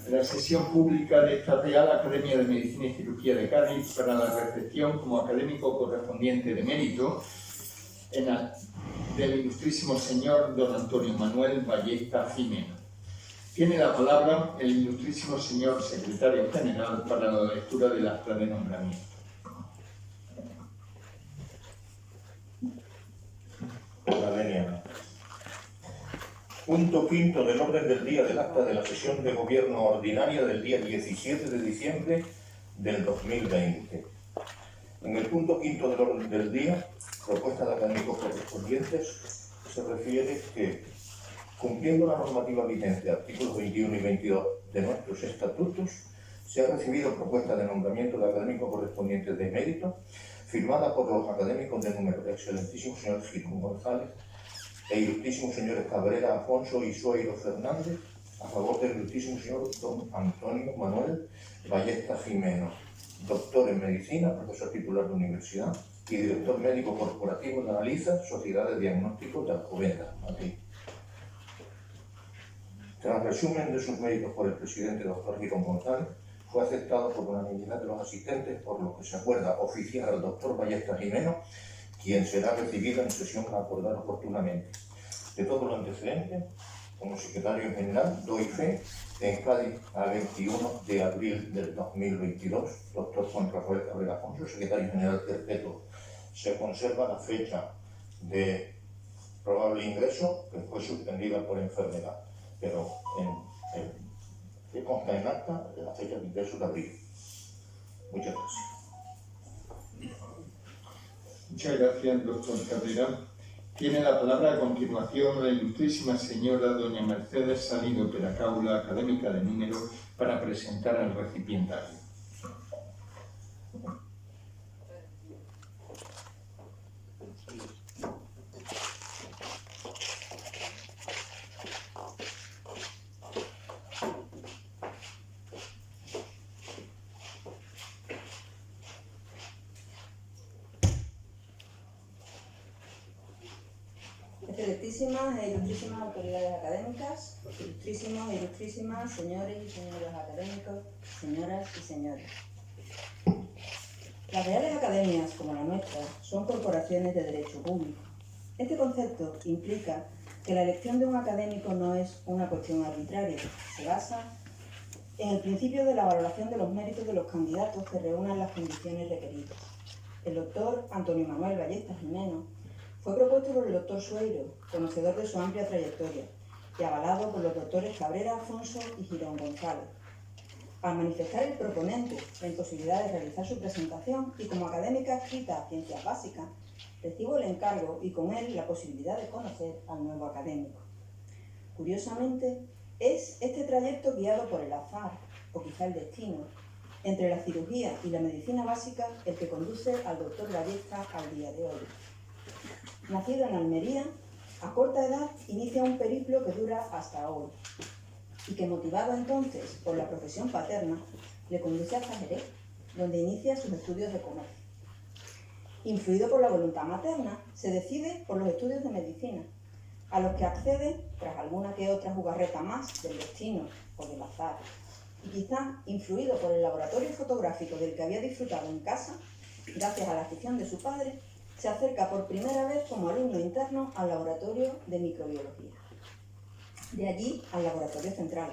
la sesión pública de esta Real Academia de Medicina y Cirugía de Cádiz para la recepción como académico correspondiente de mérito del ilustrísimo señor don Antonio Manuel Ballesta Jimeno. Tiene la palabra el ilustrísimo señor secretario general para la lectura del acta de nombramiento. La venia. Punto quinto del orden del día del acta de la sesión de gobierno ordinaria del día 17 de diciembre del 2020. En el punto quinto del orden del día, propuesta de académicos correspondientes, se refiere que, cumpliendo la normativa vigente, artículos 21 y 22 de nuestros estatutos, se ha recibido propuesta de nombramiento de académico correspondiente de mérito, firmada por los académicos de número del excelentísimo señor Girón González e ilustrísimo señores Cabrera Afonso y Sueiro Fernández, a favor del ilustrísimo señor don Antonio Manuel Ballesta Jimeno, doctor en medicina, profesor titular de universidad y director médico corporativo de Analiza, Sociedad de Diagnóstico de Alcobendas, Madrid. Tras resumen de sus méritos por el presidente doctor Girón González, fue aceptado por unanimidad de los asistentes, por lo que se acuerda oficiar al doctor Ballesta Jimeno, quien será recibido en sesión a acordar oportunamente. De todo lo antecedente, como secretario general, doy fe en Cádiz a 21 de abril del 2022, doctor Juan Rafael Cabrera Afonso, secretario general perpetuo. Se conserva la fecha de probable ingreso, que fue suspendida por enfermedad, pero que consta en acta la fecha de ingreso de abril. Muchas gracias. Muchas gracias, doctor Cabrera. Tiene la palabra a continuación la ilustrísima señora doña Mercedes Salido Peracaula, académica de número, para presentar al recipientario. Excelentísimas e ilustrísimas autoridades académicas, ilustrísimos e ilustrísimas señores y señoras académicos, señoras y señores. Las reales academias, como la nuestra, son corporaciones de derecho público. Este concepto implica que la elección de un académico no es una cuestión arbitraria, se basa en el principio de la valoración de los méritos de los candidatos que reúnan las condiciones requeridas. El doctor Antonio Manuel Ballesta Jimeno fue propuesto por el doctor Sueiro, conocedor de su amplia trayectoria, y avalado por los doctores Cabrera Afonso y Girón González. Al manifestar el proponente la imposibilidad de realizar su presentación y como académica adscrita a ciencias básicas, recibo el encargo y con él la posibilidad de conocer al nuevo académico. Curiosamente, es este trayecto guiado por el azar, o quizá el destino, entre la cirugía y la medicina básica el que conduce al doctor Ballesta al día de hoy. Nacido en Almería, a corta edad inicia un periplo que dura hasta hoy y que, motivado entonces por la profesión paterna, le conduce hasta Jerez, donde inicia sus estudios de comercio. Influido por la voluntad materna, se decide por los estudios de medicina, a los que accede tras alguna que otra jugarreta más del destino o del azar, y quizá influido por el laboratorio fotográfico del que había disfrutado en casa, gracias a la afición de su padre, se acerca por primera vez como alumno interno al laboratorio de microbiología. De allí al laboratorio central,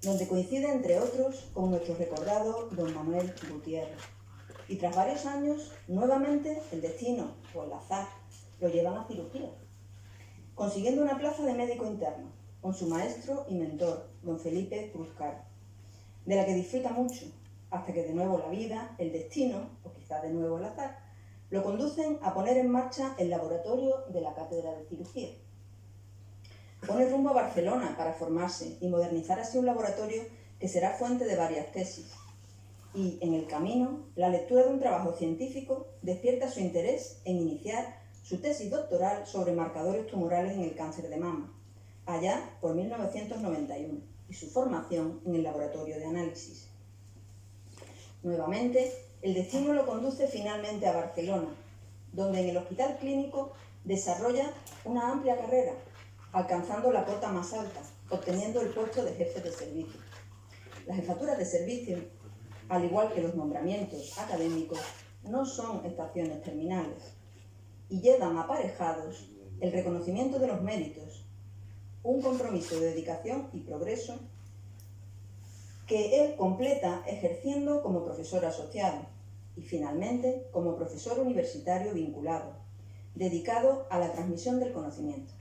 donde coincide, entre otros, con nuestro recordado don Manuel Gutiérrez. Y tras varios años, nuevamente el destino o el azar lo llevan a cirugía, consiguiendo una plaza de médico interno, con su maestro y mentor, don Felipe Cruzcar, de la que disfruta mucho, hasta que de nuevo la vida, el destino, o quizá de nuevo el azar, lo conducen a poner en marcha el laboratorio de la Cátedra de Cirugía. Pone rumbo a Barcelona para formarse y modernizar así un laboratorio que será fuente de varias tesis. Y, en el camino, la lectura de un trabajo científico despierta su interés en iniciar su tesis doctoral sobre marcadores tumorales en el cáncer de mama, allá por 1991, y su formación en el laboratorio de análisis. Nuevamente, el destino lo conduce finalmente a Barcelona, donde en el Hospital Clínico desarrolla una amplia carrera, alcanzando la cota más alta, obteniendo el puesto de jefe de servicio. Las jefaturas de servicio, al igual que los nombramientos académicos, no son estaciones terminales y llevan aparejados el reconocimiento de los méritos, un compromiso de dedicación y progreso que él completa ejerciendo como profesor asociado y finalmente como profesor universitario vinculado, dedicado a la transmisión del conocimiento,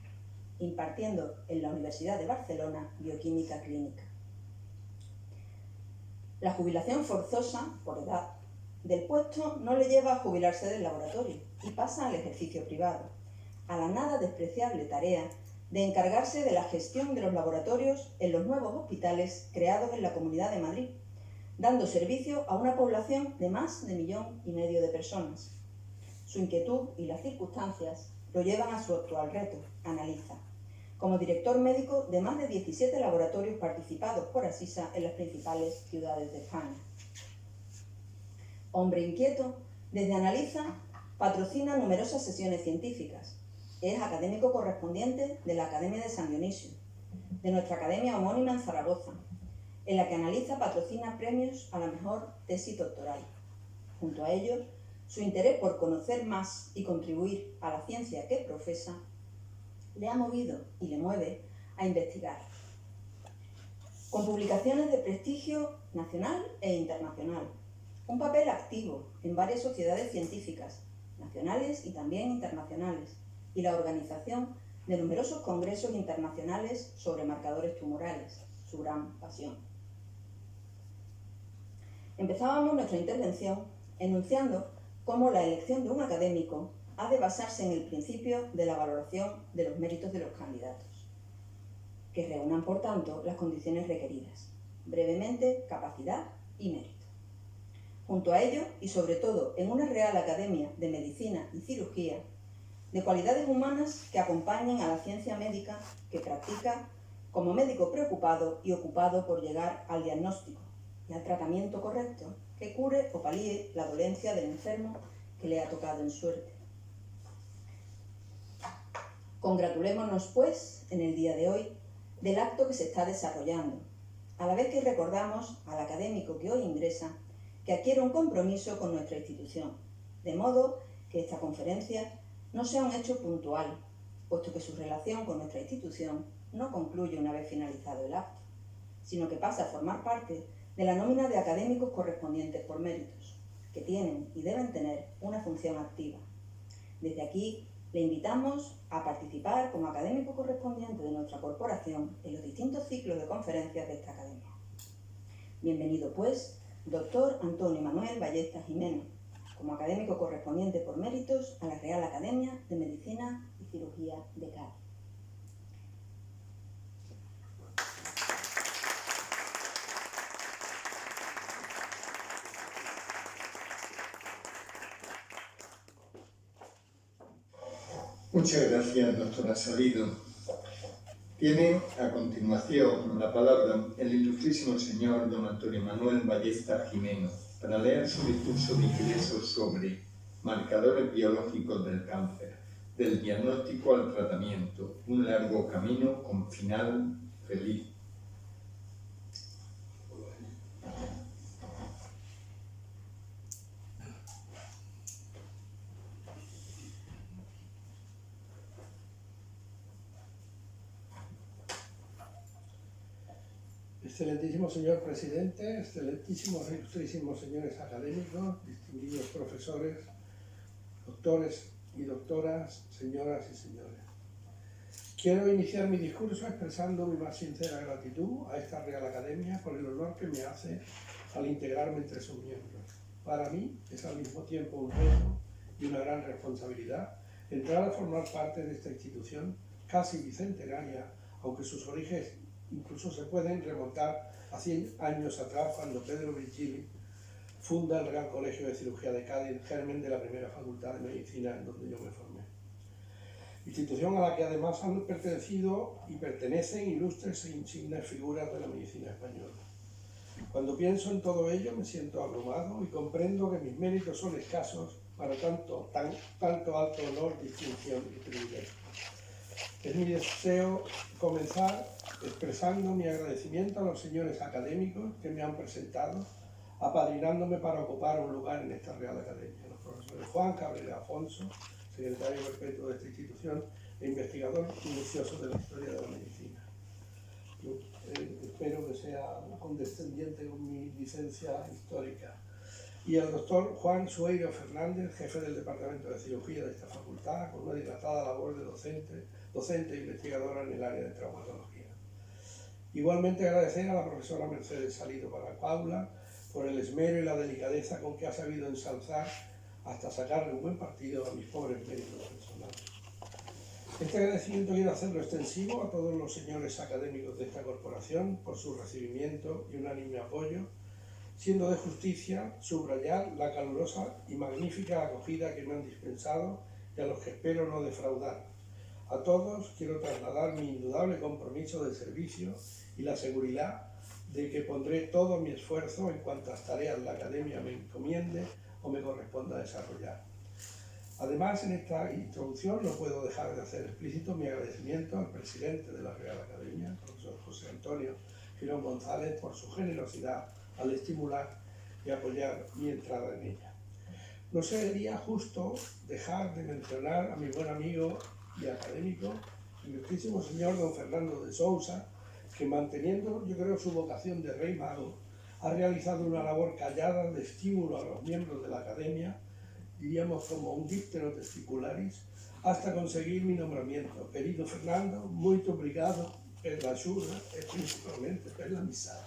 impartiendo en la Universidad de Barcelona bioquímica clínica. La jubilación forzosa, por edad, del puesto no le lleva a jubilarse del laboratorio y pasa al ejercicio privado, a la nada despreciable tarea de encargarse de la gestión de los laboratorios en los nuevos hospitales creados en la Comunidad de Madrid, dando servicio a una población de más de 1,5 millones de personas. Su inquietud y las circunstancias lo llevan a su actual reto, analiza, como director médico de más de 17 laboratorios participados por Asisa en las principales ciudades de España. Hombre inquieto, desde Analiza patrocina numerosas sesiones científicas. Es académico correspondiente de la Academia de San Dionisio, de nuestra academia homónima en Zaragoza, en la que Analiza patrocina premios a la mejor tesis doctoral. Junto a ello, su interés por conocer más y contribuir a la ciencia que profesa le ha movido y le mueve a investigar. Con publicaciones de prestigio nacional e internacional, un papel activo en varias sociedades científicas, nacionales y también internacionales, y la organización de numerosos congresos internacionales sobre marcadores tumorales, su gran pasión. Empezábamos nuestra intervención enunciando cómo la elección de un académico ha de basarse en el principio de la valoración de los méritos de los candidatos, que reúnan, por tanto, las condiciones requeridas, brevemente, capacidad y mérito. Junto a ello, y sobre todo en una Real Academia de Medicina y Cirugía, de cualidades humanas que acompañen a la ciencia médica que practica como médico preocupado y ocupado por llegar al diagnóstico y al tratamiento correcto que cure o palíe la dolencia del enfermo que le ha tocado en suerte. Congratulémonos, pues, en el día de hoy, del acto que se está desarrollando, a la vez que recordamos al académico que hoy ingresa que adquiere un compromiso con nuestra institución, de modo que esta conferencia no sea un hecho puntual, puesto que su relación con nuestra institución no concluye una vez finalizado el acto, sino que pasa a formar parte de la nómina de académicos correspondientes por méritos, que tienen y deben tener una función activa. Desde aquí le invitamos a participar como académico correspondiente de nuestra corporación en los distintos ciclos de conferencias de esta academia. Bienvenido, pues, doctor Antonio Manuel Ballesta Jimeno, como académico correspondiente por méritos a la Real Academia de Medicina y Cirugía de Cádiz. Muchas gracias, doctora Salido. Tiene a continuación la palabra el ilustrísimo señor don Antonio Manuel Ballesta Jimeno para leer su discurso de ingreso sobre marcadores biológicos del cáncer, del diagnóstico al tratamiento, un largo camino con final feliz. Excelentísimo señor presidente, excelentísimos e ilustrísimos señores académicos, distinguidos profesores, doctores y doctoras, señoras y señores. Quiero iniciar mi discurso expresando mi más sincera gratitud a esta Real Academia por el honor que me hace al integrarme entre sus miembros. Para mí es al mismo tiempo un reto y una gran responsabilidad entrar a formar parte de esta institución casi bicentenaria, aunque sus orígenes incluso se pueden remontar a 100 años atrás, cuando Pedro Virgili funda el Real Colegio de Cirugía de Cádiz, germen de la primera facultad de medicina en donde yo me formé. Institución a la que además han pertenecido y pertenecen ilustres e insignes figuras de la medicina española. Cuando pienso en todo ello me siento abrumado y comprendo que mis méritos son escasos para tanto alto honor, distinción y privilegio. Es mi deseo comenzar expresando mi agradecimiento a los señores académicos que me han presentado, apadrinándome para ocupar un lugar en esta Real Academia. Los profesores Juan Cabrera Afonso, secretario perpetuo de esta institución e investigador minucioso de la historia de la medicina. Yo, espero que sea condescendiente con mi licencia histórica. Y al doctor Juan Sueiro Fernández, jefe del Departamento de Cirugía de esta facultad, con una dilatada labor de docente e investigadora en el área de traumatología. Igualmente agradecer a la profesora Mercedes Salido Paracaula por el esmero y la delicadeza con que ha sabido ensalzar hasta sacarle un buen partido a mis pobres méritos personales. Este agradecimiento quiero hacerlo extensivo a todos los señores académicos de esta corporación por su recibimiento y unánime apoyo, siendo de justicia subrayar la calurosa y magnífica acogida que me han dispensado y a los que espero no defraudar. A todos quiero trasladar mi indudable compromiso de servicio y la seguridad de que pondré todo mi esfuerzo en cuantas tareas la Academia me encomiende o me corresponda desarrollar. Además, en esta introducción no puedo dejar de hacer explícito mi agradecimiento al presidente de la Real Academia, el profesor José Antonio Girón González, por su generosidad al estimular y apoyar mi entrada en ella. No sería justo dejar de mencionar a mi buen amigo y académico, el ilustrísimo señor don Fernando de Sousa, que manteniendo, yo creo, su vocación de rey mago, ha realizado una labor callada de estímulo a los miembros de la Academia, diríamos como un dictero testicularis, hasta conseguir mi nombramiento. Querido Fernando, muito obrigado per la ajuda e principalmente per la amistad.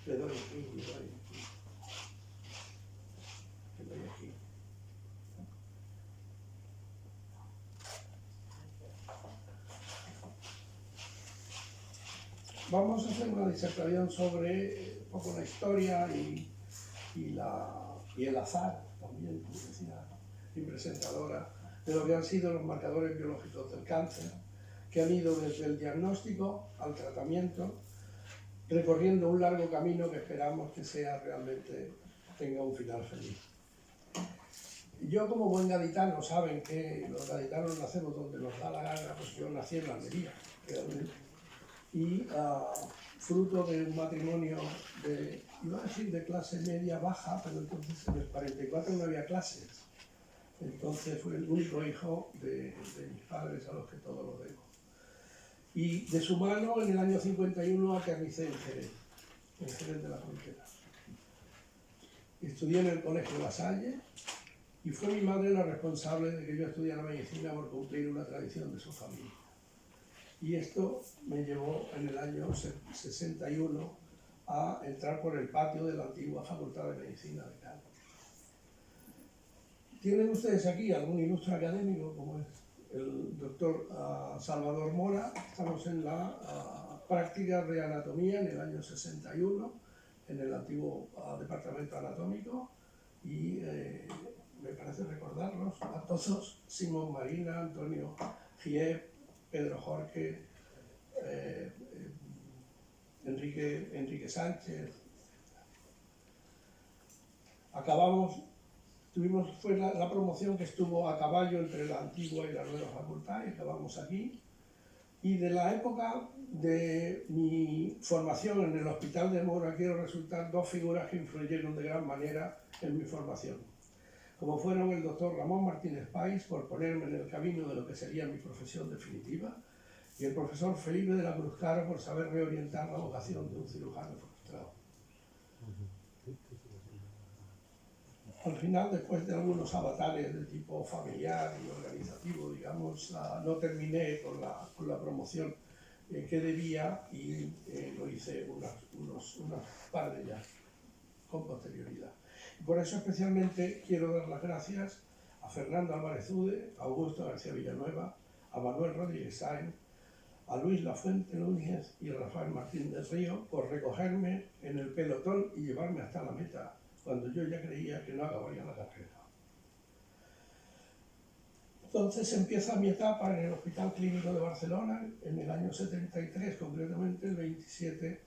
Le doy aquí, le doy aquí. Le doy aquí. Vamos a hacer una disertación sobre un poco la historia y el azar, también, como decía mi presentadora, de lo que han sido los marcadores biológicos del cáncer, que han ido desde el diagnóstico al tratamiento, recorriendo un largo camino que esperamos que sea realmente, tenga un final feliz. Yo, como buen gaditano, saben que los gaditanos nacemos donde nos da la gana, pues yo nací en la Almería, realmente. Y fruto de un matrimonio iba a decir de clase media baja, pero entonces en el 44 no había clases. Entonces fue el único hijo de mis padres a los que todo lo debo. Y de su mano, en el año 51, aterricé en Jerez de la Frontera. Estudié en el Colegio La Salle y fue mi madre la responsable de que yo estudiara medicina por cumplir una tradición de su familia. Y esto me llevó en el año 61 a entrar por el patio de la antigua Facultad de Medicina de Cádiz. ¿Tienen ustedes aquí algún ilustre académico como es el doctor Salvador Mora? Estamos en la práctica de anatomía en el año 61 en el antiguo departamento anatómico y me parece recordarlos a todos: Simón Marina, Antonio Giep, Pedro Jorge, Enrique Sánchez. Fue la promoción que estuvo a caballo entre la antigua y la nueva facultad y acabamos aquí. Y de la época de mi formación en el Hospital de Mora quiero resaltar dos figuras que influyeron de gran manera en mi formación, como fueron el doctor Ramón Martínez Pais, por ponerme en el camino de lo que sería mi profesión definitiva, y el profesor Felipe de la Cruz Caro, por saber reorientar la vocación de un cirujano frustrado. Al final, después de algunos avatares de tipo familiar y organizativo, digamos, no terminé con la promoción que debía y lo hice unos par de años con posterioridad. Y por eso especialmente quiero dar las gracias a Fernando Álvarez Ude, a Augusto García Villanueva, a Manuel Rodríguez Sáenz, a Luis Lafuente Núñez y a Rafael Martín del Río por recogerme en el pelotón y llevarme hasta la meta, cuando yo ya creía que no acabaría la carrera. Entonces empieza mi etapa en el Hospital Clínico de Barcelona en el año 73, concretamente el 27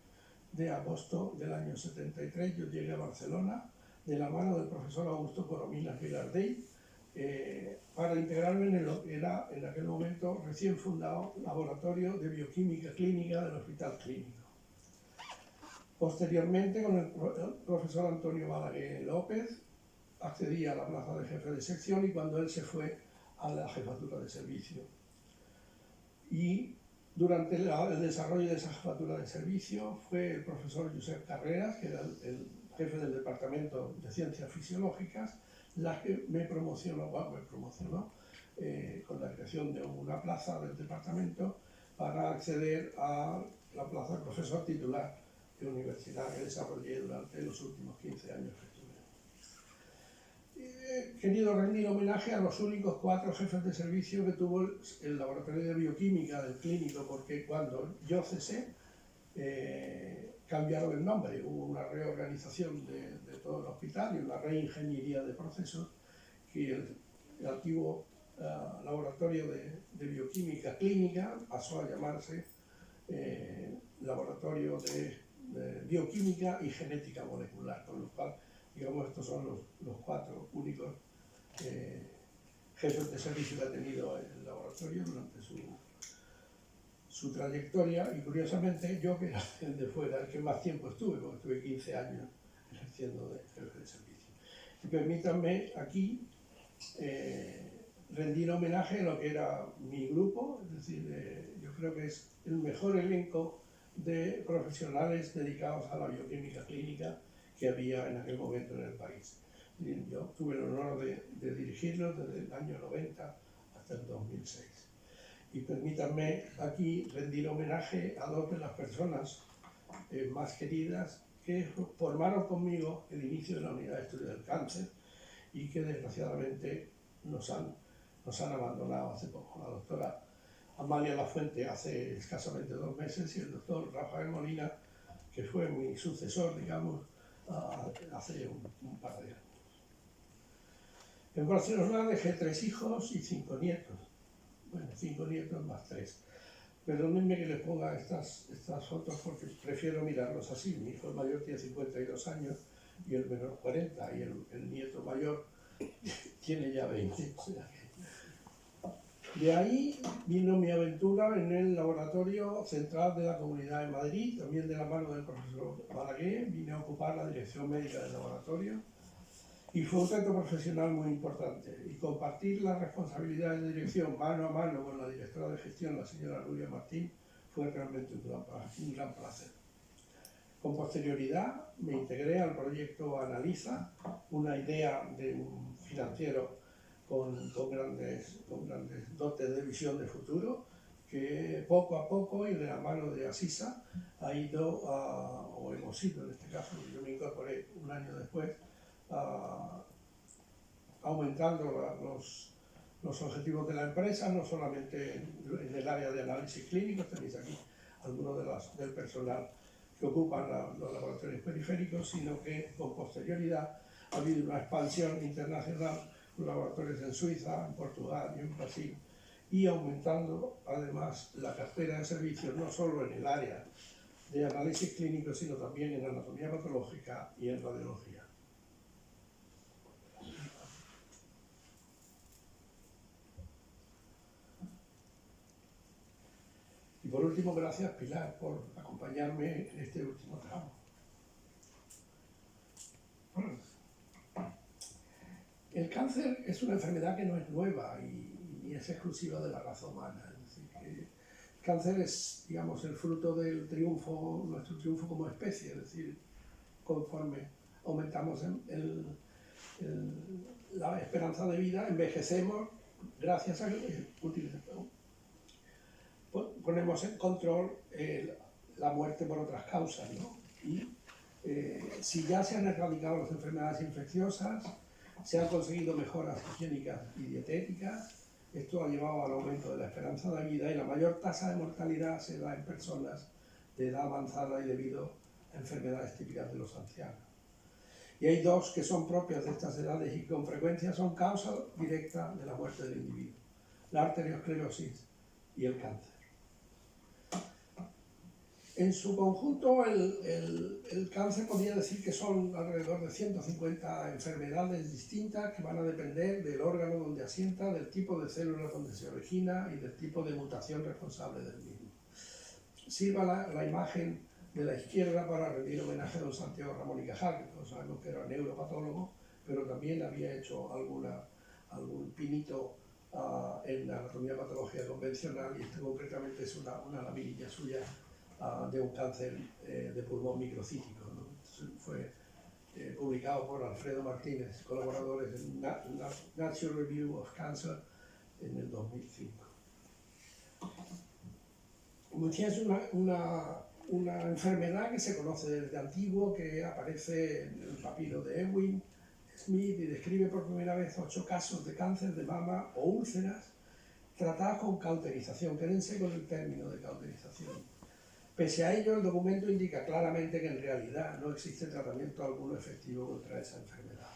de agosto del año 73. Yo llegué a Barcelona de la mano del profesor Augusto Corominas Vilardell para integrarme en lo que era en aquel momento recién fundado Laboratorio de Bioquímica Clínica del Hospital Clínico. Posteriormente, con el profesor Antonio Balaguer López, accedí a la plaza de jefe de sección y cuando él se fue a la jefatura de servicio. Y durante el desarrollo de esa jefatura de servicio fue el profesor Josep Carreras, que era el jefe del departamento de ciencias fisiológicas, la que me promocionó con la creación de una plaza del departamento para acceder a la plaza de profesor titular de universidad que desarrollé durante los últimos 15 años que estuve. He querido rendir homenaje a los únicos 4 jefes de servicio que tuvo el laboratorio de bioquímica del clínico, porque cuando yo cesé cambiaron el nombre, hubo una reorganización de todo el hospital y una reingeniería de procesos, que el antiguo laboratorio de bioquímica clínica pasó a llamarse laboratorio de bioquímica y genética molecular, con lo cual, digamos, estos son los 4 únicos jefes de servicio que ha tenido el laboratorio durante su trayectoria, y curiosamente yo, que era el de fuera, el que más tiempo estuve, porque estuve 15 años ejerciendo de jefe de servicio. Y permítanme aquí rendir homenaje a lo que era mi grupo, es decir, yo creo que es el mejor elenco de profesionales dedicados a la bioquímica clínica que había en aquel momento en el país. Yo tuve el honor de dirigirlos desde el año 90 hasta el 2006. Y permítanme aquí rendir homenaje a 2 de las personas más queridas que formaron conmigo el inicio de la unidad de estudio del cáncer y que desgraciadamente nos han abandonado hace poco. La doctora Amalia Lafuente hace escasamente 2 meses y el doctor Rafael Molina, que fue mi sucesor, digamos, hace un par de años. En Barcelona dejé 3 hijos y 5 nietos. Bueno, 5 nietos más 3. Perdónenme que les ponga estas fotos porque prefiero mirarlos así. Mi hijo mayor tiene 52 años y el menor 40, y el nieto mayor tiene ya 20. O sea que... De ahí vino mi aventura en el Laboratorio Central de la Comunidad de Madrid, también de la mano del profesor Balaguer. Vine a ocupar la dirección médica del laboratorio y fue un reto profesional muy importante. Y compartir las responsabilidades de dirección mano a mano con la directora de gestión, la señora Nuria Martín, fue realmente un gran placer. Con posterioridad me integré al proyecto Analiza, una idea de un financiero con grandes dotes de visión de futuro, que poco a poco y de la mano de Asisa ha ido, o hemos ido en este caso, yo me incorporé un año después, aumentando los objetivos de la empresa, no solamente en el área de análisis clínicos, tenéis aquí algunos del personal que ocupan los laboratorios periféricos, sino que con posterioridad ha habido una expansión internacional, con laboratorios en Suiza, en Portugal y en Brasil, y aumentando además la cartera de servicios no solo en el área de análisis clínico, sino también en anatomía patológica y en radiología. Y por último, gracias Pilar por acompañarme en este último tramo. El cáncer es una enfermedad que no es nueva y es exclusiva de la raza humana. Es decir, que el cáncer es, digamos, el fruto del triunfo, nuestro triunfo como especie. Es decir, conforme aumentamos la esperanza de vida, envejecemos gracias a que ponemos en control la muerte por otras causas, ¿no? Y si ya se han erradicado las enfermedades infecciosas, se han conseguido mejoras higiénicas y dietéticas, esto ha llevado al aumento de la esperanza de vida y la mayor tasa de mortalidad se da en personas de edad avanzada y debido a enfermedades típicas de los ancianos. Y hay 2 que son propias de estas edades y con frecuencia son causa directa de la muerte del individuo. la arteriosclerosis y el cáncer. En su conjunto, el cáncer podría decir que son alrededor de 150 enfermedades distintas que van a depender del órgano donde asienta, del tipo de células donde se origina y del tipo de mutación responsable del mismo. Sirva la imagen de la izquierda para rendir homenaje a don Santiago Ramón y Cajal, que todos sabemos que era neuropatólogo, pero también había hecho algún pinito en la anatomía patología convencional, y esto concretamente es una laminilla suya de un cáncer de pulmón microcítico, ¿no? Fue publicado por Alfredo Martínez, colaboradores en Nature Review of Cancer en el 2005. Como decía, es una enfermedad que se conoce desde antiguo, que aparece en el papiro de Ewing Smith y describe por primera vez 8 casos de cáncer de mama o úlceras tratadas con cauterización. Quédense con el término de cauterización. Pese a ello, el documento indica claramente que en realidad no existe tratamiento alguno efectivo contra esa enfermedad.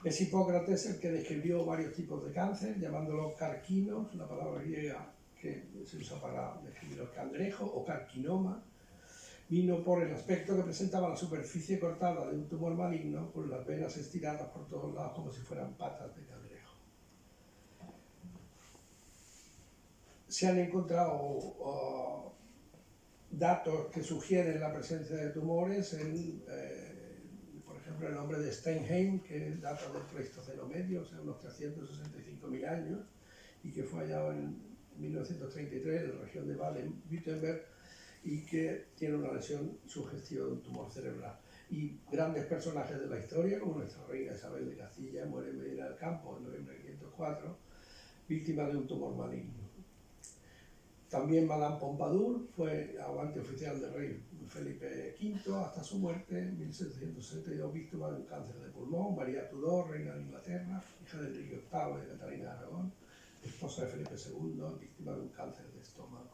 Es Hipócrates el que describió varios tipos de cáncer, llamándolos carquinos, la palabra griega que se usa para describir el cangrejo, o carcinoma. Vino por el aspecto que presentaba la superficie cortada de un tumor maligno, con las venas estiradas por todos lados como si fueran patas de cangrejo. Se han encontrado datos que sugieren la presencia de tumores por ejemplo, el nombre de Steinheim, que data del Pleistoceno medio, o sea, unos 365.000 años, y que fue hallado en 1933 en la región de Baden-Württemberg, y que tiene una lesión sugestiva de un tumor cerebral. Y grandes personajes de la historia, como nuestra reina Isabel de Castilla, muere en Medina del Campo en noviembre de 504, víctima de un tumor maligno. También Madame Pompadour fue amante oficial del rey Felipe V hasta su muerte en 1762, víctima de un cáncer de pulmón. María Tudor, reina de Inglaterra, hija de Enrique VIII y de Catalina de Aragón, esposa de Felipe II, víctima de un cáncer de estómago.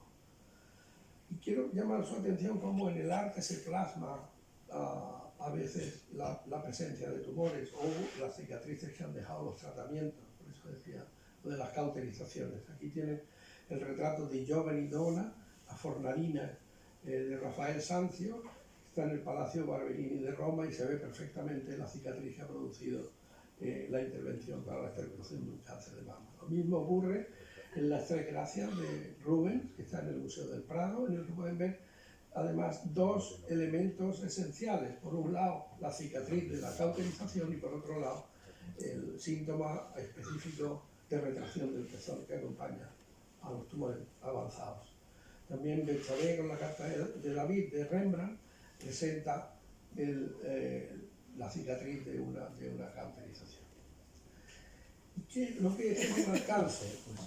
Y quiero llamar su atención cómo en el arte se plasma a veces la presencia de tumores o las cicatrices que han dejado los tratamientos. Por eso decía lo de las cauterizaciones. Aquí tienen el retrato de Giovanni Dona, la Fornalina de Rafael Sanzio, está en el Palacio Barberini de Roma, y se ve perfectamente la cicatriz que ha producido la intervención para la extirpación de un cáncer de mama. Lo mismo ocurre en las Tres Gracias de Rubens, que está en el Museo del Prado, en el que pueden ver además 2 elementos esenciales. Por un lado, la cicatriz de la cauterización, y por otro lado, el síntoma específico de retracción del pezón que acompaña a los tumores avanzados. También Betsabe, con la carta de David de Rembrandt, presenta la cicatriz de una cauterización. ¿Y qué es lo que genera el cáncer? Pues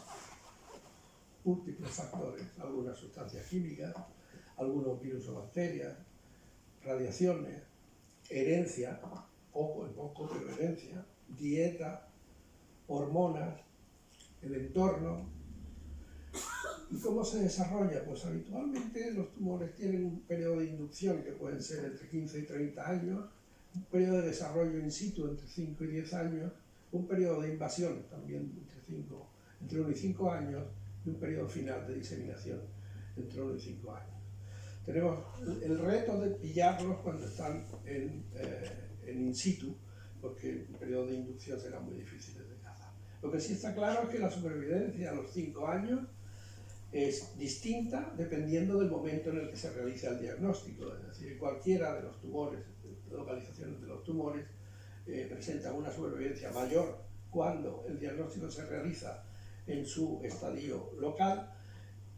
múltiples factores, algunas sustancias químicas, algunos virus o bacterias, radiaciones, herencia, poco, pero herencia, dieta, hormonas, el entorno. ¿Y cómo se desarrolla? Pues habitualmente los tumores tienen un periodo de inducción que pueden ser entre 15 y 30 años, un periodo de desarrollo in situ entre 5 y 10 años, un periodo de invasión también entre 1 y 5 años, y un periodo final de diseminación entre 1 y 5 años. Tenemos el reto de pillarlos cuando están en in situ, porque el periodo de inducción será muy difícil de cazar. Lo que sí está claro es que la supervivencia a los 5 años es distinta dependiendo del momento en el que se realiza el diagnóstico. Es decir, cualquiera de los tumores, localizaciones de los tumores, presenta una supervivencia mayor cuando el diagnóstico se realiza en su estadio local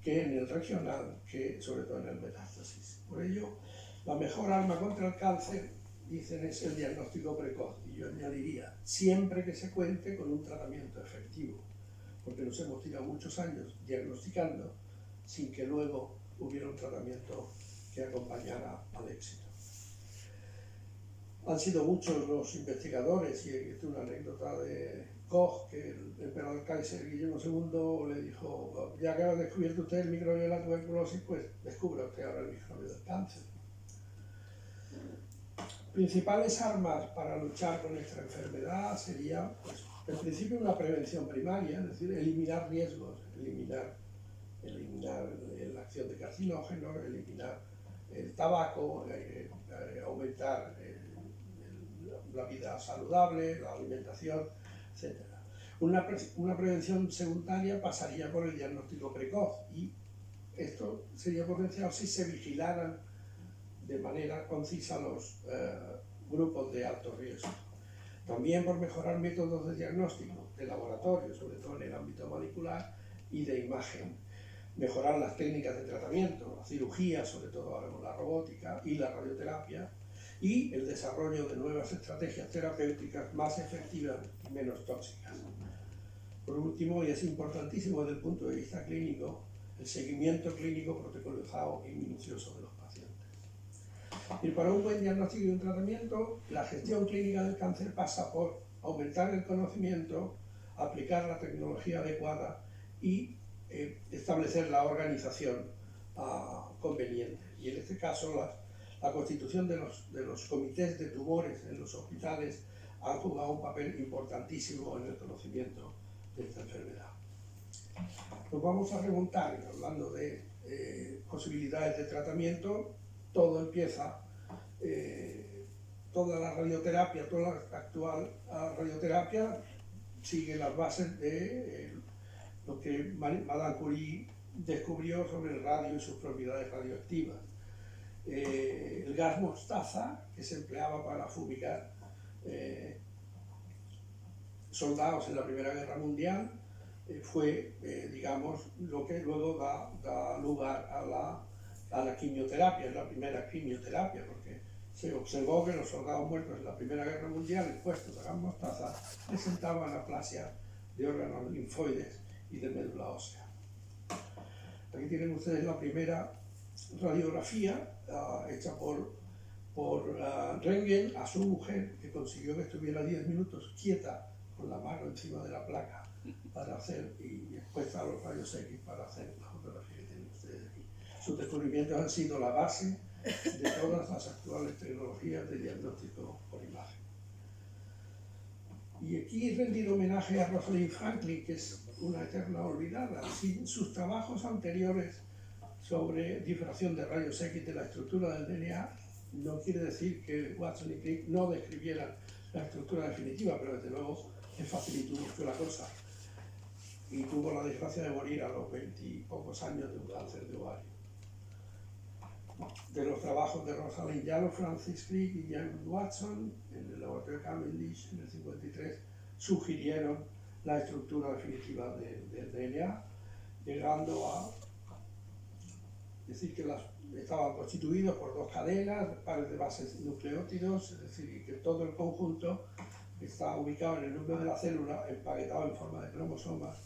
que en el regional, que sobre todo en el metástasis. Por ello, la mejor arma contra el cáncer, dicen, es el diagnóstico precoz. Y yo añadiría, siempre que se cuente con un tratamiento efectivo, porque nos hemos tirado muchos años diagnosticando sin que luego hubiera un tratamiento que acompañara al éxito. Han sido muchos los investigadores, y es una anécdota de Koch, que el emperador Kaiser Guillermo II le dijo: ya que ha descubierto usted el microbio de la tuberculosis, pues descubra usted ahora el microbio del cáncer. Principales armas para luchar con esta enfermedad serían, pues, En principio una prevención primaria, es decir, eliminar riesgos, eliminar la acción de carcinógenos, eliminar el tabaco, aumentar la vida saludable, la alimentación, etc. Una prevención secundaria pasaría por el diagnóstico precoz y esto sería potenciado si se vigilaran de manera concisa los grupos de alto riesgo. También por mejorar métodos de diagnóstico de laboratorio, sobre todo en el ámbito molecular y de imagen. Mejorar las técnicas de tratamiento, la cirugía, sobre todo ahora con la robótica y la radioterapia, y el desarrollo de nuevas estrategias terapéuticas más efectivas y menos tóxicas. Por último, y es importantísimo desde el punto de vista clínico, el seguimiento clínico protocolizado y minucioso de los pacientes. Y para un buen diagnóstico y un tratamiento, la gestión clínica del cáncer pasa por aumentar el conocimiento, aplicar la tecnología adecuada y establecer la organización conveniente. Y en este caso, la constitución de los comités de tumores en los hospitales han jugado un papel importantísimo en el conocimiento de esta enfermedad. Nos vamos a remontar, hablando de posibilidades de tratamiento. Todo empieza, toda la radioterapia, toda la actual radioterapia sigue las bases de lo que Madame Curie descubrió sobre el radio y sus propiedades radioactivas. El gas mostaza, que se empleaba para fumigar soldados en la Primera Guerra Mundial, fue, digamos, lo que luego da lugar a la quimioterapia, es la primera quimioterapia, porque se observó que los soldados muertos en la Primera Guerra Mundial expuestos a gas mostaza presentaban aplasia de órganos linfoides y de médula ósea. Aquí tienen ustedes la primera radiografía hecha por Röntgen a su mujer, que consiguió que estuviera 10 minutos quieta con la mano encima de la placa para hacer, y expuesta a los rayos X para hacer la fotografía que tienen ustedes aquí. Sus descubrimientos han sido la base de todas las actuales tecnologías de diagnóstico por imagen. Y aquí he rendido homenaje a Rosalind Franklin, que es una eterna olvidada. Sin sus trabajos anteriores sobre difracción de rayos X de la estructura del DNA, no quiere decir que Watson y Crick no describieran la estructura definitiva, pero desde luego le facilitó mucho la cosa. Y tuvo la desgracia de morir a los 20 y pocos años de un cáncer de ovario. De los trabajos de Rosalind ya los Francis Crick y James Watson en el laboratorio Cavendish en el 53 sugirieron la estructura definitiva del DNA, llegando a decir que estaban constituidos por dos cadenas, pares de bases nucleótidos, es decir, que todo el conjunto está ubicado en el núcleo de la célula, empaquetado en forma de cromosomas,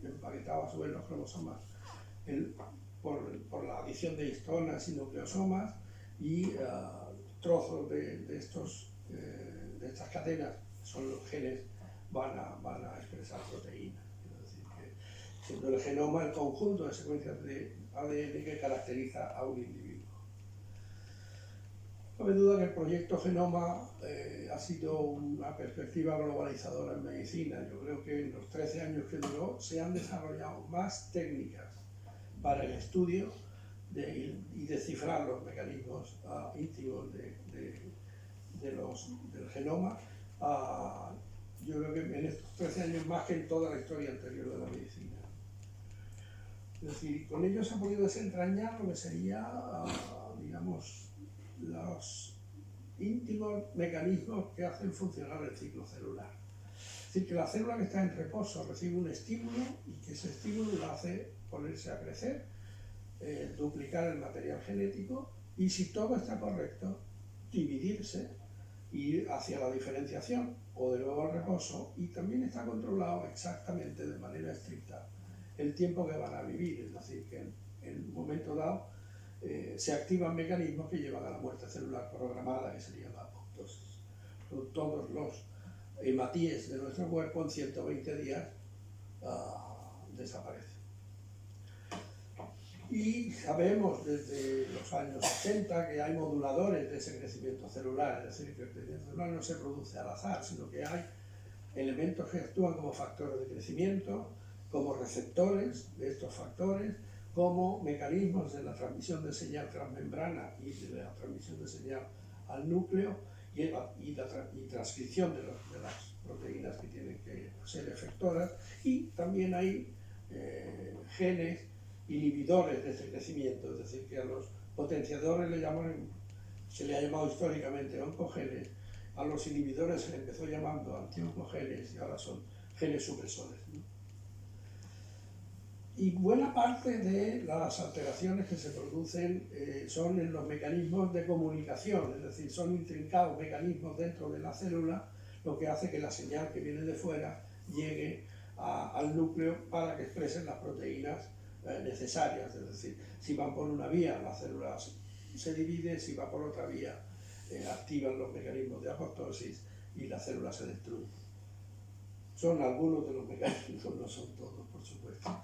empaquetado a su vez los cromosomas por la adición de histonas y nucleosomas, y trozos de estas cadenas, son los genes, van a expresar proteínas. Es decir, que siendo el genoma el conjunto de secuencias de ADN que caracteriza a un individuo. No me duda que el proyecto Genoma ha sido una perspectiva globalizadora en medicina. Yo creo que en los 13 años que duró se han desarrollado más técnicas para el estudio y descifrar los mecanismos íntimos del genoma. Yo creo que en estos 13 años más que en toda la historia anterior de la medicina. Es decir, con ello se ha podido desentrañar lo que sería, digamos, los íntimos mecanismos que hacen funcionar el ciclo celular. Es decir, que la célula que está en reposo recibe un estímulo y que ese estímulo la hace ponerse a crecer, duplicar el material genético y, si todo está correcto, dividirse, ir hacia la diferenciación o de nuevo al reposo, y también está controlado exactamente de manera estricta el tiempo que van a vivir, es decir, que en un momento dado se activan mecanismos que llevan a la muerte celular programada, que sería la apoptosis. Todos los hematíes de nuestro cuerpo en 120 días desaparecen. Y sabemos desde los años 80 que hay moduladores de ese crecimiento celular, es decir, que el crecimiento celular no se produce al azar, sino que hay elementos que actúan como factores de crecimiento, como receptores de estos factores, como mecanismos de la transmisión de señal transmembrana y de la transmisión de señal al núcleo y transcripción de las proteínas que tienen que ser efectoras, y también hay genes inhibidores de este crecimiento, es decir, que a los potenciadores se le ha llamado históricamente oncogenes, a los inhibidores se le empezó llamando antioncogenes y ahora son genes supresores, ¿no? Y buena parte de las alteraciones que se producen son en los mecanismos de comunicación, es decir, son intrincados mecanismos dentro de la célula, lo que hace que la señal que viene de fuera llegue al núcleo para que expresen las proteínas necesarias, es decir, si van por una vía la célula se divide, si va por otra vía activan los mecanismos de apoptosis y la célula se destruye. Son algunos de los mecanismos, no son todos, por supuesto.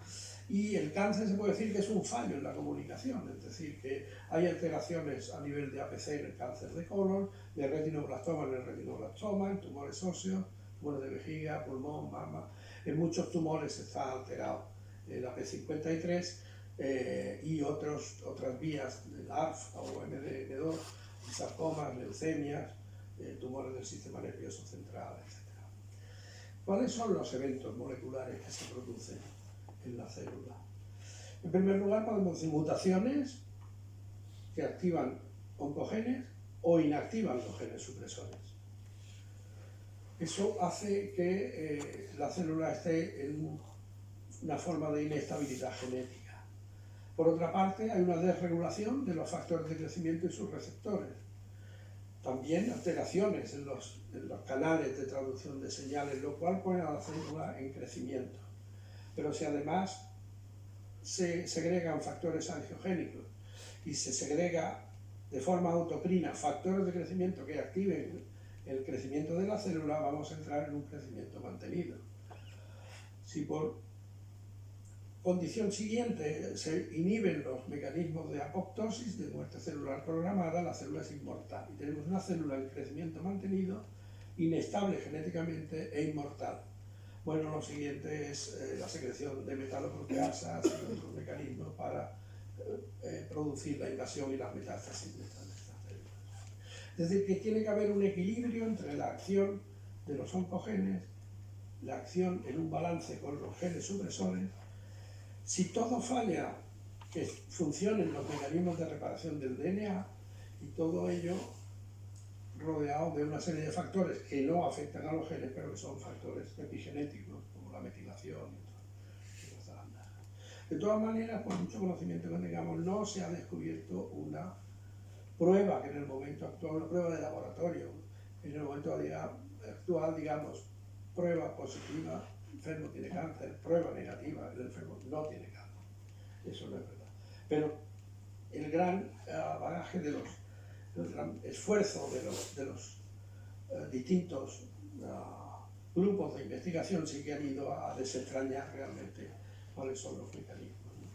Y el cáncer se puede decir que es un fallo en la comunicación, es decir, que hay alteraciones a nivel de APC en el cáncer de colon, de retinoblastoma en el retinoblastoma, en tumores óseos, tumores de vejiga, pulmón, mama. En muchos tumores está alterado el AP53 y otras vías del ARF o MDM2, sarcomas, leucemias, tumores del sistema nervioso central, etc. ¿Cuáles son los eventos moleculares que se producen en la célula? En primer lugar, podemos decir mutaciones que activan oncogenes o inactivan los genes supresores. Eso hace que la célula esté en una forma de inestabilidad genética. Por otra parte, hay una desregulación de los factores de crecimiento y sus receptores. También alteraciones en los canales de traducción de señales, lo cual pone a la célula en crecimiento. Pero si además se segregan factores angiogénicos y se segrega de forma autocrina factores de crecimiento que activen el crecimiento de la célula, vamos a entrar en un crecimiento mantenido. Si por condición siguiente se inhiben los mecanismos de apoptosis, de muerte celular programada, la célula es inmortal. Y tenemos una célula en crecimiento mantenido, inestable genéticamente e inmortal. Bueno, lo siguiente es la secreción de metaloproteasas y otros mecanismos para producir la invasión y las metástasis de estas células. Es decir, que tiene que haber un equilibrio entre la acción de los oncogenes, la acción en un balance con los genes supresores. Si todo falla, que funcionen los mecanismos de reparación del DNA, y todo ello rodeado de una serie de factores que no afectan a los genes, pero que son factores epigenéticos, como la metilación y otras andas. De todas maneras, por mucho conocimiento que tengamos, no se ha descubierto una prueba que en el momento actual, una prueba de laboratorio, en el momento actual, digamos, prueba positiva, el enfermo tiene cáncer, prueba negativa, el enfermo no tiene cáncer. Eso no es verdad. Pero el gran bagaje el gran esfuerzo de los distintos grupos de investigación sí que han ido a desentrañar realmente cuáles son los mecanismos, ¿no?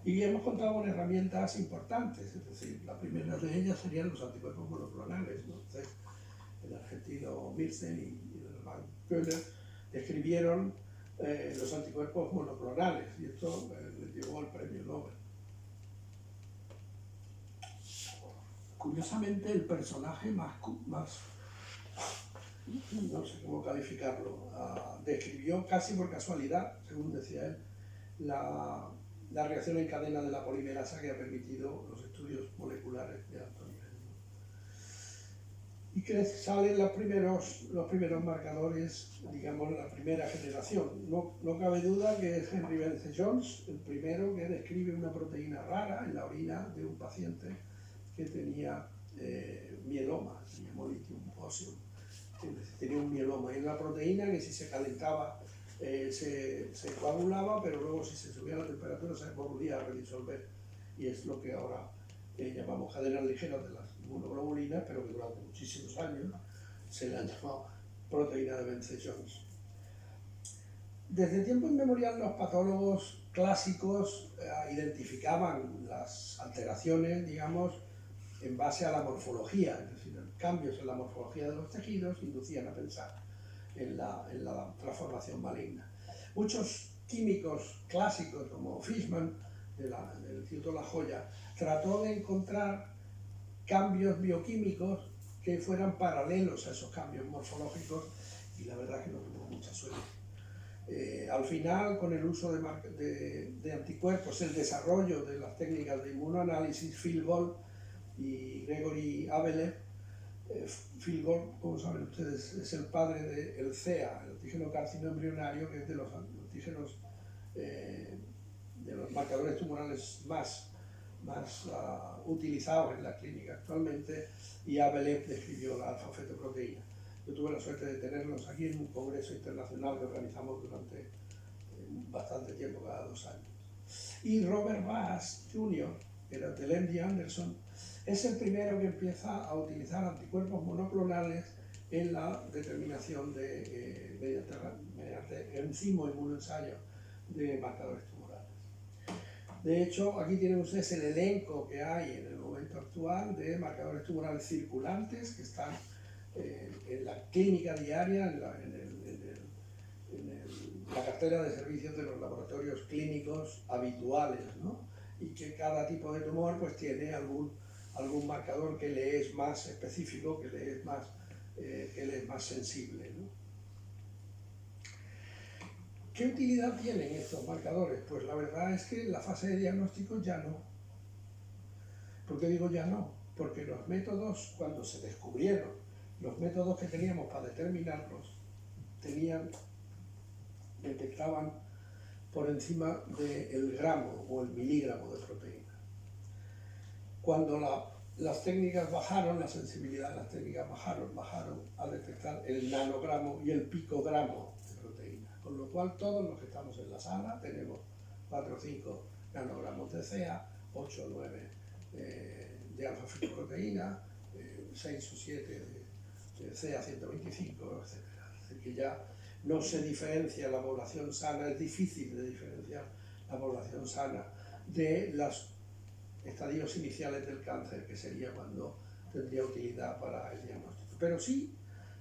Y hemos contado con herramientas importantes, es decir, la primera de ellas serían los anticuerpos monoclonales, ¿no? Entonces, el argentino Milsen y el alemán Köhler describieron los anticuerpos monoclonales, y esto les llevó el premio Nobel. Curiosamente, el personaje más no sé cómo calificarlo, describió casi por casualidad, según decía él, la reacción en cadena de la polimerasa que ha permitido los estudios moleculares de alto nivel, ¿no? Y que salen los primeros marcadores, digamos, la primera generación. No cabe duda que es Henry Vance Jones, el primero que describe una proteína rara en la orina de un paciente que tenía mieloma, tenía molitium óseo, tenía un mieloma. Y una proteína que si se calentaba se coagulaba, pero luego si se subía la temperatura se volvía a redisolver. Y es lo que ahora llamamos cadenas ligeras de las inmunoglobulinas, pero que durante muchísimos años se le ha llamado proteína de Vance Jones. Desde tiempo inmemorial los patólogos clásicos identificaban las alteraciones, digamos, en base a la morfología, es decir, cambios en la morfología de los tejidos inducían a pensar en la transformación maligna. Muchos químicos clásicos como Fishman del Instituto La Joya trató de encontrar cambios bioquímicos que fueran paralelos a esos cambios morfológicos y la verdad es que no tuvo mucha suerte. Al final, con el uso de anticuerpos, el desarrollo de las técnicas de inmunoanálisis, Phil Gold y Gregory Abelev, Phil Gold, como saben ustedes, es el padre del CEA, el antígeno carcino embrionario, que es de los antígenos, de los marcadores tumorales más utilizados en la clínica actualmente, y Abelev describió la alfa-fetoproteína. Yo tuve la suerte de tenerlos aquí en un congreso internacional que organizamos durante bastante tiempo, cada 2 años. Y Robert Bass Jr., que era del MD Anderson, es el primero que empieza a utilizar anticuerpos monoclonales en la determinación mediante enzimo inmunoensayo de marcadores tumorales. De hecho, aquí tienen ustedes el elenco que hay en el momento actual de marcadores tumorales circulantes que están en la clínica diaria, en la cartera de servicios de los laboratorios clínicos habituales, ¿no? Y que cada tipo de tumor pues tiene algún marcador que le es más específico, que le es más sensible, ¿no? ¿Qué utilidad tienen estos marcadores? Pues la verdad es que en la fase de diagnóstico ya no. ¿Por qué digo ya no? Porque los métodos, cuando se descubrieron, los métodos que teníamos para determinarlos, detectaban por encima del gramo o el miligramo de proteína. Cuando las técnicas bajaron, la sensibilidad de las técnicas bajaron a detectar el nanogramo y el picogramo de proteína. Con lo cual todos los que estamos en la sala tenemos 4 o 5 nanogramos de CA, 8 o 9 de alfa-fetoproteína, 6 o 7 de CA125, etc. Es decir, que ya no se diferencia la población sana, es difícil de diferenciar la población sana de los estadios iniciales del cáncer, que sería cuando tendría utilidad para el diagnóstico. Pero sí,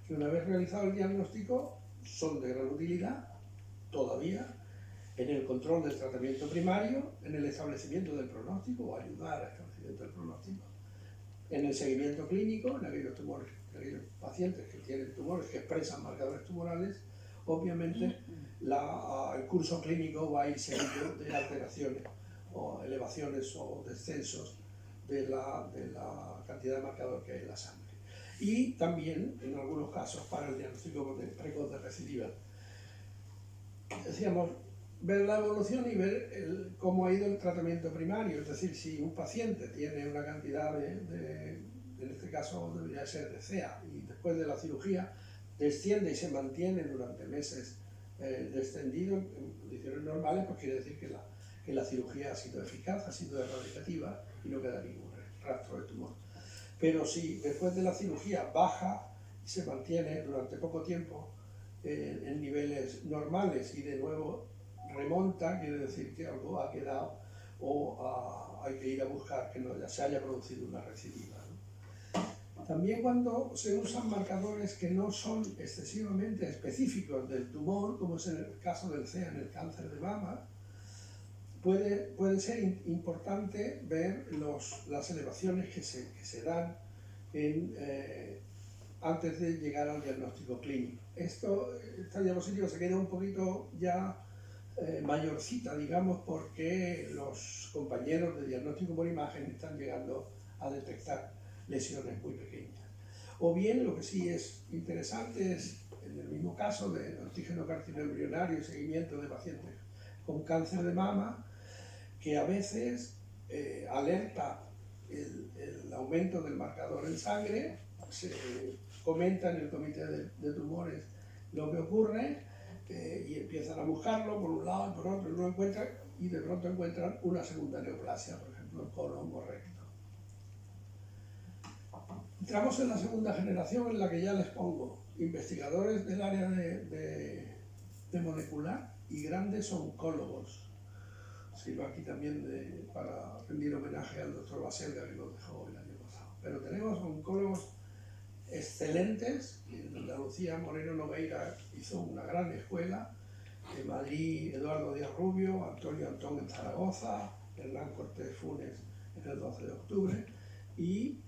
que una vez realizado el diagnóstico, son de gran utilidad todavía en el control del tratamiento primario, en el establecimiento del pronóstico o ayudar al establecimiento del pronóstico, en el seguimiento clínico, en aquellos tumores, en aquellos pacientes que tienen tumores que expresan marcadores tumorales. Obviamente el curso clínico va a ir seguido de alteraciones o elevaciones o descensos de la cantidad de marcador que hay en la sangre. Y también, en algunos casos, para el diagnóstico precoz de recidiva. Decíamos, ver la evolución y ver cómo ha ido el tratamiento primario, es decir, si un paciente tiene una cantidad en este caso debería ser de CEA, y después de la cirugía desciende y se mantiene durante meses descendido en condiciones normales, pues quiere decir que la cirugía ha sido eficaz, ha sido erradicativa y no queda ningún rastro de tumor. Pero si después de la cirugía baja y se mantiene durante poco tiempo en niveles normales y de nuevo remonta, quiere decir que algo ha quedado o hay que ir a buscar que no se haya producido una recidiva, ¿no? También cuando se usan marcadores que no son excesivamente específicos del tumor, como es en el caso del CEA en el cáncer de mama, puede ser importante ver las elevaciones que se dan antes de llegar al diagnóstico clínico. Esta diapositiva se queda un poquito ya mayorcita, digamos, porque los compañeros de diagnóstico por imagen están llegando a detectar lesiones muy pequeñas. O bien, lo que sí es interesante es, en el mismo caso de antígeno carcino embrionario y seguimiento de pacientes con cáncer de mama, que a veces alerta el aumento del marcador en sangre, se comenta en el comité de tumores lo que ocurre y empiezan a buscarlo por un lado y por otro, y no encuentran, y de pronto encuentran una segunda neoplasia, por ejemplo, en colon o recto. Entramos en la segunda generación, en la que ya les pongo investigadores del área de molecular y grandes oncólogos. Sirvo aquí también para rendir homenaje al doctor Baselga, que nos dejó el año pasado. Pero tenemos oncólogos excelentes. En Andalucía Moreno Nogueira hizo una gran escuela, en Madrid Eduardo Díaz Rubio, Antonio Antón en Zaragoza, Hernán Cortés Funes en el 12 de octubre, y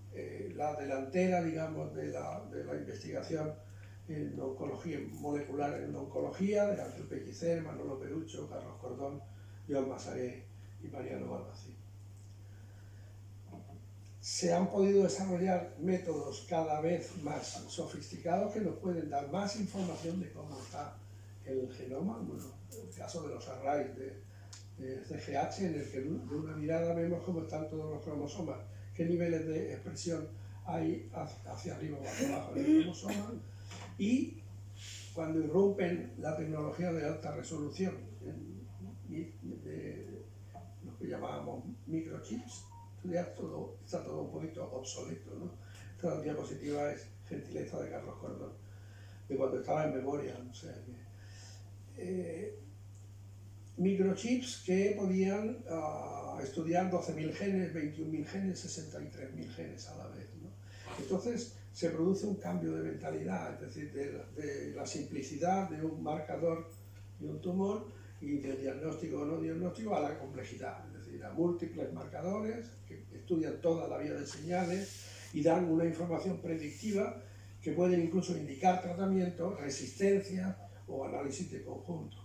la delantera, digamos, de la investigación en oncología molecular, en oncología, de Ángel Pellicer, Manolo Perucho, Carlos Cordón, Joan Masaré y Mariano Balbacín. Se han podido desarrollar métodos cada vez más sofisticados que nos pueden dar más información de cómo está el genoma. Bueno, el caso de los arrays de CGH, en el que de una mirada vemos cómo están todos los cromosomas, qué niveles de expresión hay hacia arriba o hacia abajo en el cromosoma, y cuando irrumpen la tecnología de alta resolución, de lo que llamábamos microchips, ya está todo un poquito obsoleto, ¿no? Esta diapositiva es gentileza de Carlos Cordón, de cuando estaba en memoria, o sea que, microchips que podían estudiar 12.000 genes, 21.000 genes, 63.000 genes a la vez, ¿no? Entonces se produce un cambio de mentalidad, es decir, de la simplicidad de un marcador de un tumor y del diagnóstico o no diagnóstico a la complejidad, es decir, a múltiples marcadores que estudian toda la vía de señales y dan una información predictiva que pueden incluso indicar tratamiento, resistencia o análisis de conjunto.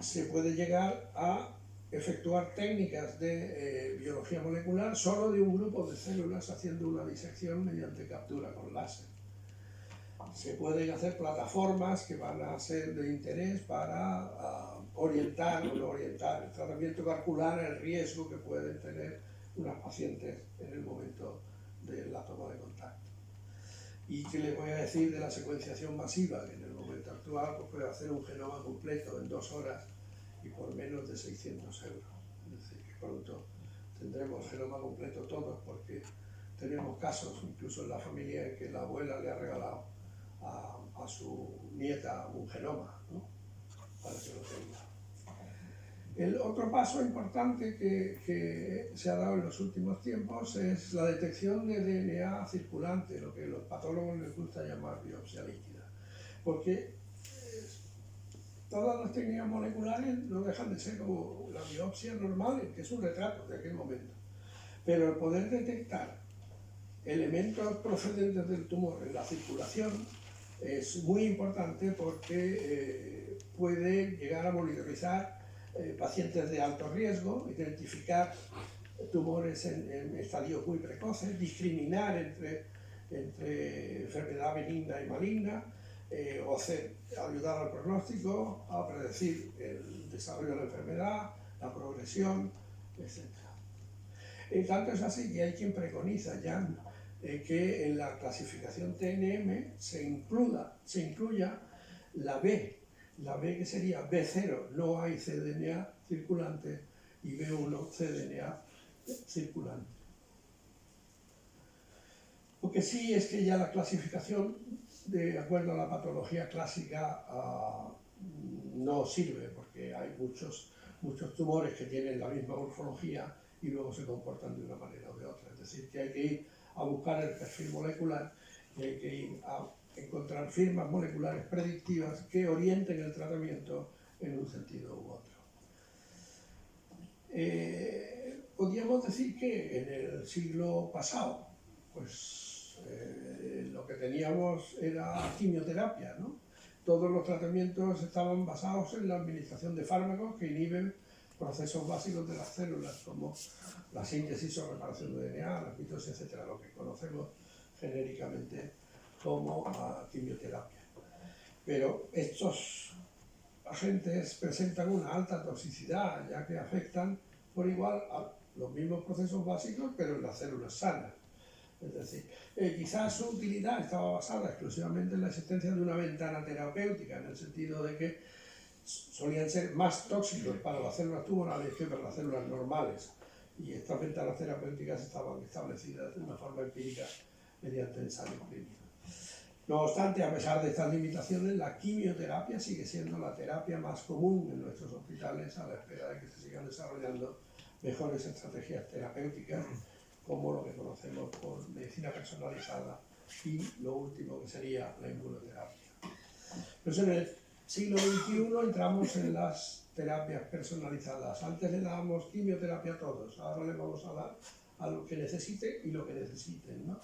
Se puede llegar a efectuar técnicas de biología molecular solo de un grupo de células haciendo una disección mediante captura con láser. Se pueden hacer plataformas que van a ser de interés para orientar o no orientar el tratamiento, calcular el riesgo que pueden tener unas pacientes en el momento de la toma de contacto. ¿Y qué les voy a decir de la secuenciación masiva? Que en el momento actual pues, puede hacer un genoma completo en 2 horas y por menos de 600 euros. Es decir, que pronto tendremos genoma completo todos, porque tenemos casos, incluso en la familia, en que la abuela le ha regalado a su nieta un genoma, ¿no? Para que lo tenga. El otro paso importante que se ha dado en los últimos tiempos es la detección de DNA circulante, lo que los patólogos les gusta llamar biopsia líquida, porque todas las técnicas moleculares no dejan de ser como la biopsia normal, que es un retrato de aquel momento, pero el poder detectar elementos procedentes del tumor en la circulación es muy importante, porque puede llegar a monitorizar pacientes de alto riesgo, identificar tumores en estadios muy precoces, discriminar entre enfermedad benigna y maligna, ayudar al pronóstico, a predecir el desarrollo de la enfermedad, la progresión, etc. Tanto es así que hay quien preconiza ya que en la clasificación TNM se incluya la B que sería B0, no hay cDNA circulante, y B1, cDNA circulante. Lo que sí es que ya la clasificación, de acuerdo a la patología clásica, no sirve, porque hay muchos tumores que tienen la misma morfología y luego se comportan de una manera o de otra. Es decir, que hay que ir a buscar el perfil molecular y hay que ir a encontrar firmas moleculares predictivas que orienten el tratamiento en un sentido u otro. Podríamos decir que en el siglo pasado, pues lo que teníamos era quimioterapia, ¿no? Todos los tratamientos estaban basados en la administración de fármacos que inhiben procesos básicos de las células, como la síntesis o reparación de DNA, la mitosis, etc., lo que conocemos genéricamente como quimioterapia. Pero estos agentes presentan una alta toxicidad, ya que afectan por igual a los mismos procesos básicos, pero en las células sanas. Es decir, quizás su utilidad estaba basada exclusivamente en la existencia de una ventana terapéutica, en el sentido de que solían ser más tóxicos para las células tumorales que para las células normales, y estas ventanas terapéuticas estaban establecidas de una forma empírica mediante ensayos clínicos. No obstante, a pesar de estas limitaciones, la quimioterapia sigue siendo la terapia más común en nuestros hospitales, a la espera de que se sigan desarrollando mejores estrategias terapéuticas, como lo que conocemos por medicina personalizada y lo último que sería la inmunoterapia. Pues en el siglo XXI entramos en las terapias personalizadas. Antes le dábamos quimioterapia a todos, ahora le vamos a dar a lo que necesite y lo que necesiten, ¿no?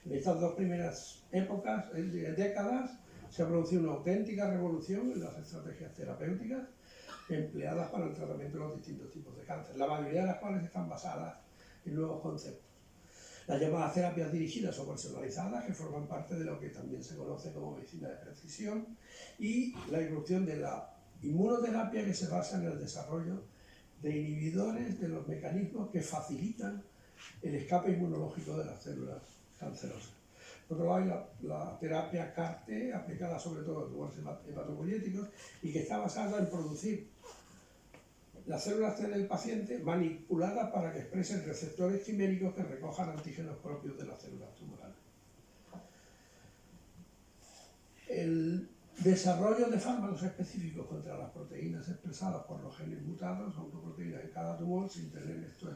En estas dos primeras décadas se ha producido una auténtica revolución en las estrategias terapéuticas empleadas para el tratamiento de los distintos tipos de cáncer, la mayoría de las cuales están basadas en nuevos conceptos. Las llamadas terapias dirigidas o personalizadas, que forman parte de lo que también se conoce como medicina de precisión, y la irrupción de la inmunoterapia, que se basa en el desarrollo de inhibidores de los mecanismos que facilitan el escape inmunológico de las células cancerosas. Por otro lado, hay la terapia CAR-T, aplicada sobre todo a tumores hematopoyéticos, y que está basada en producir las células T del paciente manipuladas para que expresen receptores quiméricos que recojan antígenos propios de las células tumorales. El desarrollo de fármacos específicos contra las proteínas expresadas por los genes mutados, oncoproteínas en cada tumor, sin tener esto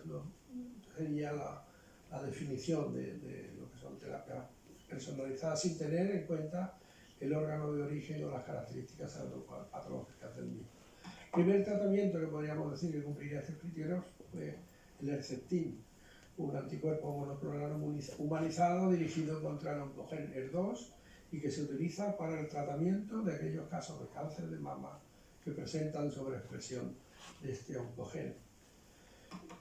sería la definición de lo que son terapias personalizadas, sin tener en cuenta el órgano de origen o las características patológicas del mismo. El primer tratamiento que podríamos decir que cumpliría estos criterios fue el Herceptin, un anticuerpo monoclonal humanizado dirigido contra el oncogen HER2 y que se utiliza para el tratamiento de aquellos casos de cáncer de mama que presentan sobreexpresión de este oncogen.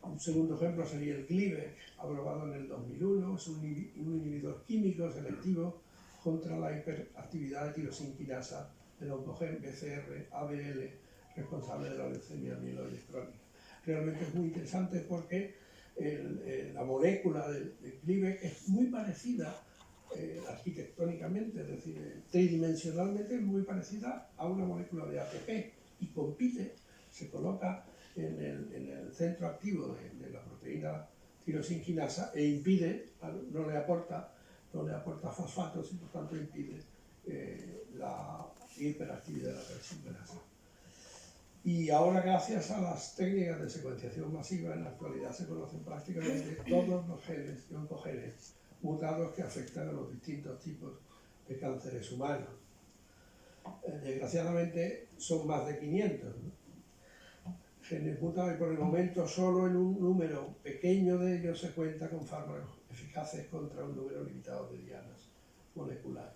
Un segundo ejemplo sería el Glivec, aprobado en el 2001, es un inhibidor químico selectivo contra la hiperactividad de tirosinquinasa del oncogen BCR-ABL, responsable de la leucemia mieloide crónica. Realmente es muy interesante porque la molécula del Glivec es muy parecida arquitectónicamente, es decir, tridimensionalmente es muy parecida a una molécula de ATP y compite, se coloca en el centro activo de la proteína tirosinquinasa e impide, no le aporta fosfatos y por tanto impide la hiperactividad de la tirosinquinasa. Y ahora, gracias a las técnicas de secuenciación masiva, en la actualidad se conocen prácticamente todos los genes y oncogenes mutados que afectan a los distintos tipos de cánceres humanos. Desgraciadamente son más de 500, ¿no? Genes mutados, y por el momento solo en un número pequeño de ellos se cuenta con fármacos eficaces contra un número limitado de dianas moleculares.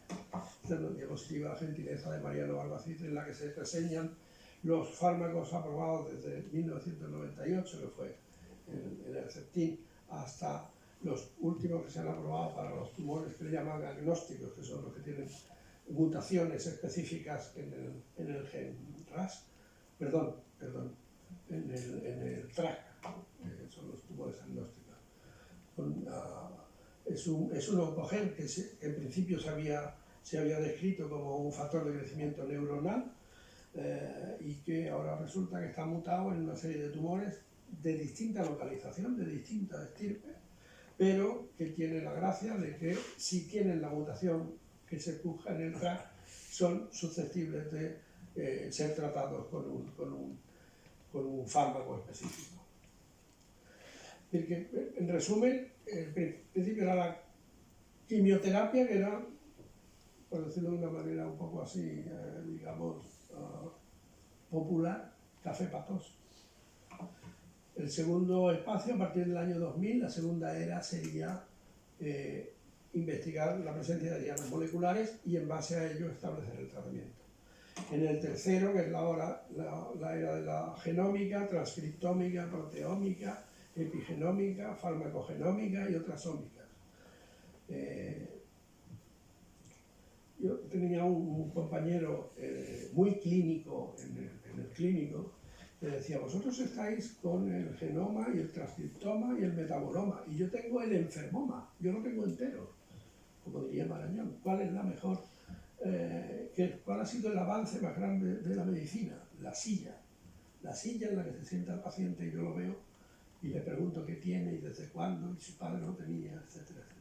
Esta es la diapositiva gentileza de Mariano Albacete, en la que se reseñan los fármacos aprobados desde 1998, que fue el Herceptin, hasta los últimos que se han aprobado para los tumores que le llaman agnósticos, que son los que tienen mutaciones específicas en el gen RAS, en el TRAC, son los tumores agnósticos. Es un oncogen que en principio se había descrito como un factor de crecimiento neuronal, y que ahora resulta que está mutado en una serie de tumores de distinta localización, de distintas estirpes, pero que tiene la gracia de que si tienen la mutación que se puja en el TRAC, son susceptibles de ser tratados con un fármaco específico. En resumen, el principio era la quimioterapia, que era, por decirlo de una manera un poco así, digamos, popular, café para tos. El segundo espacio, a partir del año 2000, la segunda era sería investigar la presencia de dianas moleculares y en base a ello establecer el tratamiento. En el tercero, que es la era de la genómica, transcriptómica, proteómica, epigenómica, farmacogenómica y otras ómicas. Yo tenía un compañero muy clínico en el clínico, que decía: vosotros estáis con el genoma y el transcriptoma y el metaboloma, y yo tengo el enfermoma, yo lo tengo entero, como diría Marañón. ¿Cuál es la mejor? ¿Cuál ha sido el avance más grande de la medicina? La silla en la que se sienta el paciente y yo lo veo y le pregunto qué tiene y desde cuándo, y su padre lo tenía, etcétera, etcétera.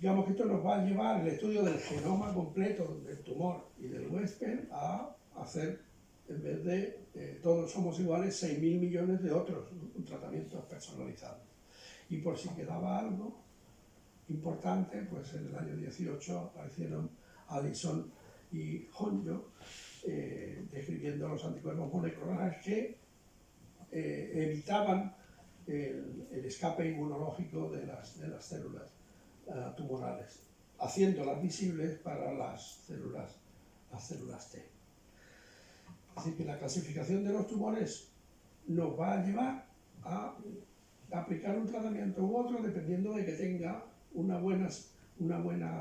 Digamos que esto nos va a llevar el estudio del genoma completo del tumor y del huésped a hacer, en vez de todos somos iguales, 6.000 millones de otros tratamientos personalizados. Y por si quedaba algo, importante, pues en el año 18 aparecieron Allison y Honjo describiendo los anticuerpos moleculares que evitaban el escape inmunológico de las células tumorales, haciéndolas visibles para las células T. Así que la clasificación de los tumores nos va a llevar a aplicar un tratamiento u otro dependiendo de que tenga una buena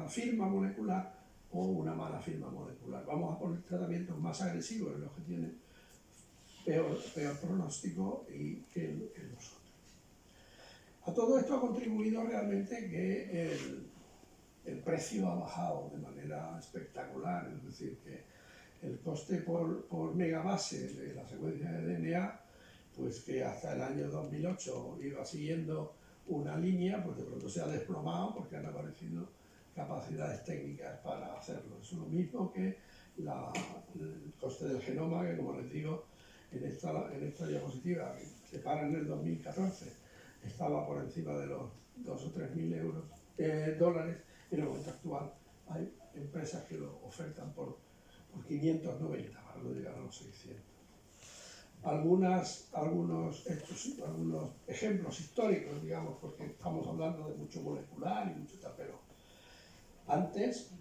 firma molecular o una mala firma molecular. Vamos a poner tratamientos más agresivos en los que tienen peor pronóstico que los otros. A todo esto ha contribuido realmente que el precio ha bajado de manera espectacular, es decir, que el coste por megabase de la secuencia de DNA, pues que hasta el año 2008 iba siguiendo una línea, pues de pronto se ha desplomado porque han aparecido capacidades técnicas para hacerlo. Es lo mismo que el coste del genoma, que como les digo, en esta diapositiva, que se para en el 2014, estaba por encima de los 2.000 o 3.000 dólares, y en el momento actual hay empresas que lo ofertan por 590 para no llegar a los 600. Algunos ejemplos históricos, digamos, porque estamos hablando de mucho molecular y mucho tal, pero antes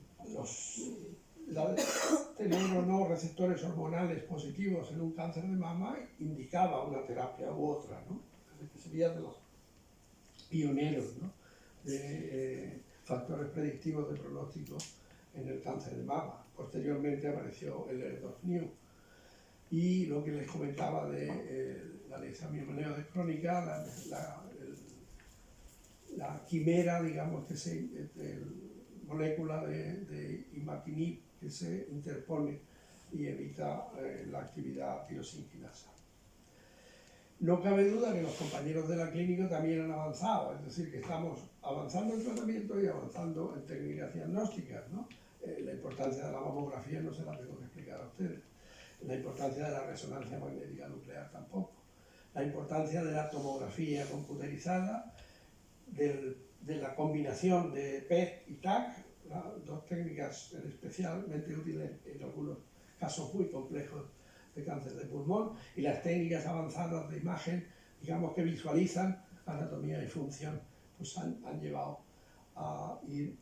tener o no receptores hormonales positivos en un cáncer de mama indicaba una terapia u otra, ¿no? Que sería de los pioneros, ¿no? De factores predictivos de pronóstico en el cáncer de mama. Posteriormente apareció el ER2-Neu. Y lo que les comentaba de la leucemia de crónica, la quimera, digamos, molécula de imatinib que se interpone y evita la actividad tirosínquinasa. No cabe duda que los compañeros de la clínica también han avanzado, es decir, que estamos avanzando en tratamiento y avanzando en técnicas diagnósticas, ¿no? La importancia de la mamografía no se la tengo que explicar a ustedes. La importancia de la resonancia magnética nuclear tampoco. La importancia de la tomografía computerizada, de la combinación de PET y TAC, dos técnicas especialmente útiles en algunos casos muy complejos de cáncer de pulmón, y las técnicas avanzadas de imagen, digamos, que visualizan anatomía y función, pues han llevado a ir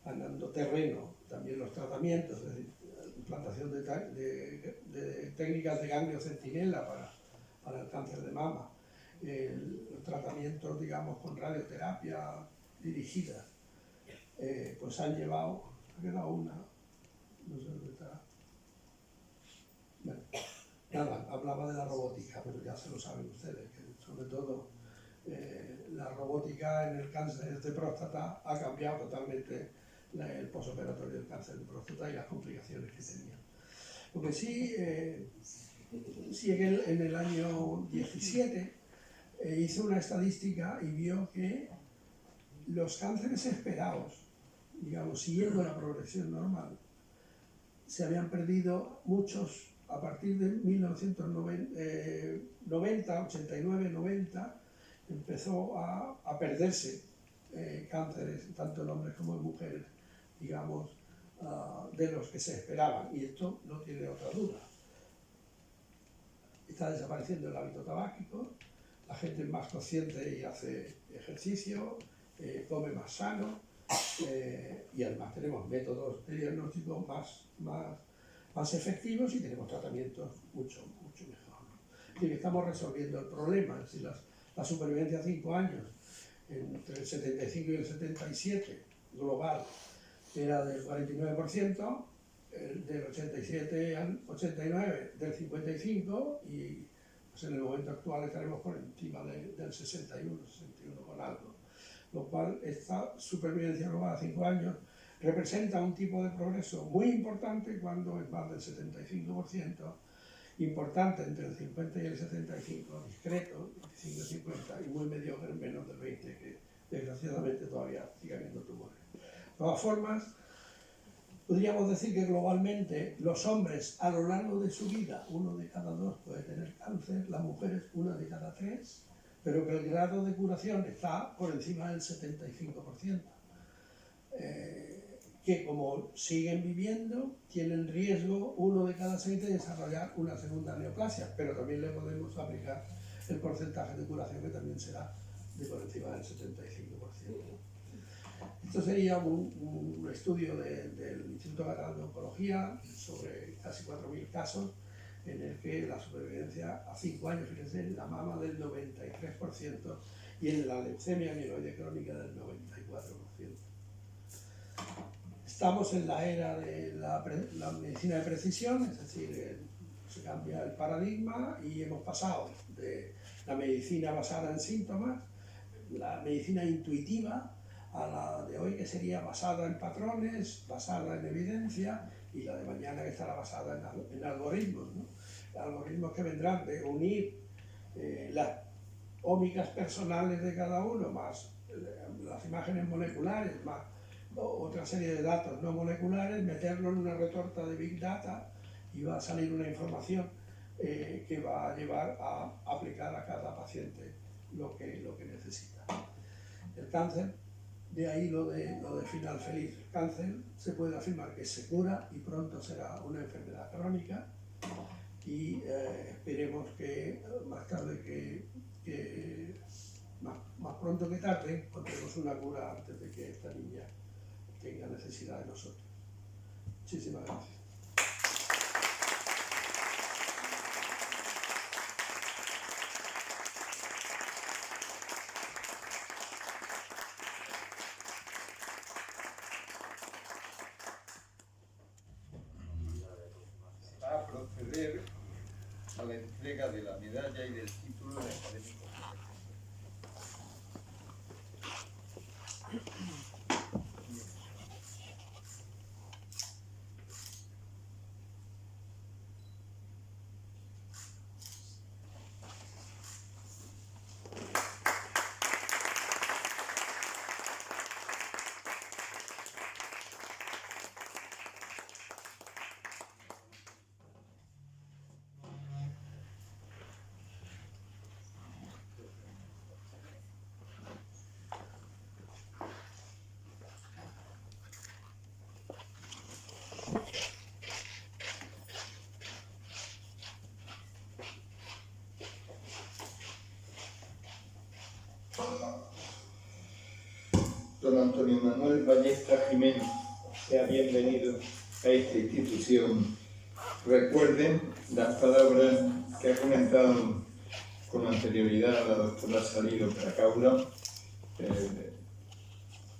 ganando terreno. También los tratamientos, es decir, implantación de técnicas de ganglio centinela para el cáncer de mama, los tratamientos, digamos, con radioterapia dirigida, pues han llevado, ha quedado una, no sé dónde está. Bueno, nada, hablaba de la robótica, pero ya se lo saben ustedes, que sobre todo la robótica en el cáncer de próstata ha cambiado totalmente el posoperatorio del cáncer de próstata y las complicaciones que tenía. Lo que sí en el año 17 hizo una estadística y vio que los cánceres esperados, digamos, siguiendo la progresión normal, se habían perdido muchos a partir de 1990, 89, 90, empezó a perderse cánceres, tanto en hombres como en mujeres, digamos, de los que se esperaban, y esto no tiene otra duda. Está desapareciendo el hábito tabáquico, la gente es más consciente y hace ejercicio, come más sano, y además tenemos métodos de diagnóstico más efectivos y tenemos tratamientos mucho mejor, ¿no? Es decir, estamos resolviendo el problema. Es decir, la supervivencia a 5 años entre el 75 y el 77 global era del 49%, del 87 al 89 del 55%, y pues en el momento actual estaremos por encima del 61 con algo. Lo cual, esta supervivencia global a 5 años representa un tipo de progreso muy importante cuando es más del 75%, importante entre el 50 y el 75, discreto, 25 y 50, y muy mediocre en menos del 20, que desgraciadamente todavía sigue habiendo tumores. De todas formas, podríamos decir que globalmente los hombres a lo largo de su vida, 1 de cada 2 puede tener cáncer, las mujeres 1 de cada 3, pero que el grado de curación está por encima del 75%. Que como siguen viviendo, tienen riesgo 1 de cada 6 de desarrollar una segunda neoplasia, pero también le podemos aplicar el porcentaje de curación, que también será de por encima del 75%. Esto sería un estudio del Instituto Catalán de Oncología sobre casi 4.000 casos, en el que la supervivencia a 5 años, fíjense, en la mama del 93% y en la leucemia amiloide crónica del 94%. Estamos en la era de la medicina de precisión, es decir, se cambia el paradigma y hemos pasado de la medicina basada en síntomas, la medicina intuitiva, a la de hoy, que sería basada en patrones, basada en evidencia, y la de mañana, que estará basada en algoritmos, ¿no? Algoritmos que vendrán de unir las ómicas personales de cada uno, más las imágenes moleculares, más otra serie de datos no moleculares, meterlo en una retorta de Big Data y va a salir una información que va a llevar a aplicar a cada paciente lo que necesita. El cáncer, de ahí lo de final feliz. El cáncer se puede afirmar que se cura y pronto será una enfermedad crónica, y esperemos que más tarde más pronto que tarde encontremos una cura antes de que esta niña tenga necesidad de nosotros. Muchísimas gracias. Se va a proceder a la entrega de la medalla y del título de académico. Don Antonio Manuel Ballesta Jiménez, sea bienvenido a esta institución. Recuerden las palabras que ha comentado con anterioridad la doctora Salido Peracaula.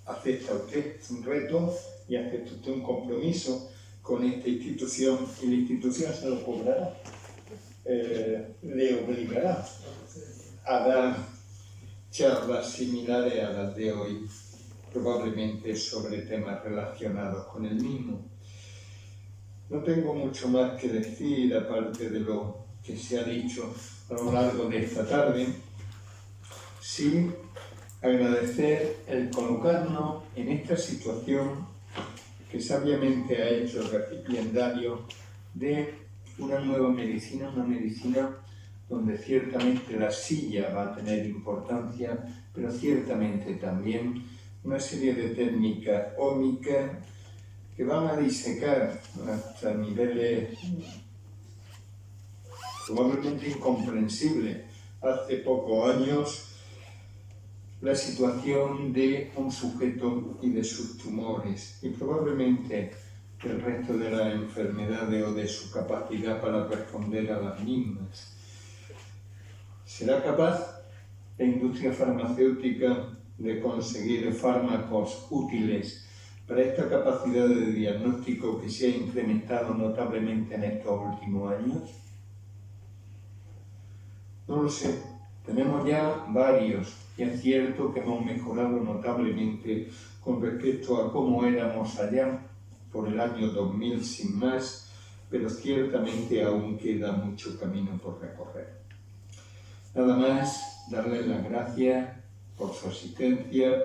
Acepta usted un reto y acepta usted un compromiso con esta institución, y la institución se lo cobrará, le obligará a dar charlas similares a las de hoy, probablemente sobre temas relacionados con el mismo. No tengo mucho más que decir, aparte de lo que se ha dicho a lo largo de esta tarde. Sí, agradecer el colocarnos en esta situación que sabiamente ha hecho el recipiendario de una nueva medicina, una medicina donde ciertamente la silla va a tener importancia, pero ciertamente también una serie de técnicas ómicas que van a disecar hasta niveles probablemente incomprensibles hace pocos años la situación de un sujeto y de sus tumores, y probablemente el resto de las enfermedades o de su capacidad para responder a las mismas. ¿Será capaz la industria farmacéutica de conseguir fármacos útiles para esta capacidad de diagnóstico que se ha incrementado notablemente en estos últimos años? No lo sé. Tenemos ya varios, y es cierto que hemos mejorado notablemente con respecto a cómo éramos allá por el año 2000 sin más, pero ciertamente aún queda mucho camino por recorrer. Nada más, darles las gracias por su asistencia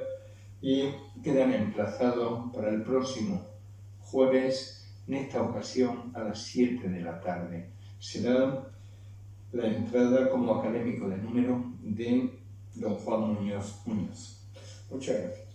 y quedan emplazados para el próximo jueves, en esta ocasión a las 7 de la tarde. Será la entrada como académico de número de don Juan Muñoz Muñoz. Muchas gracias.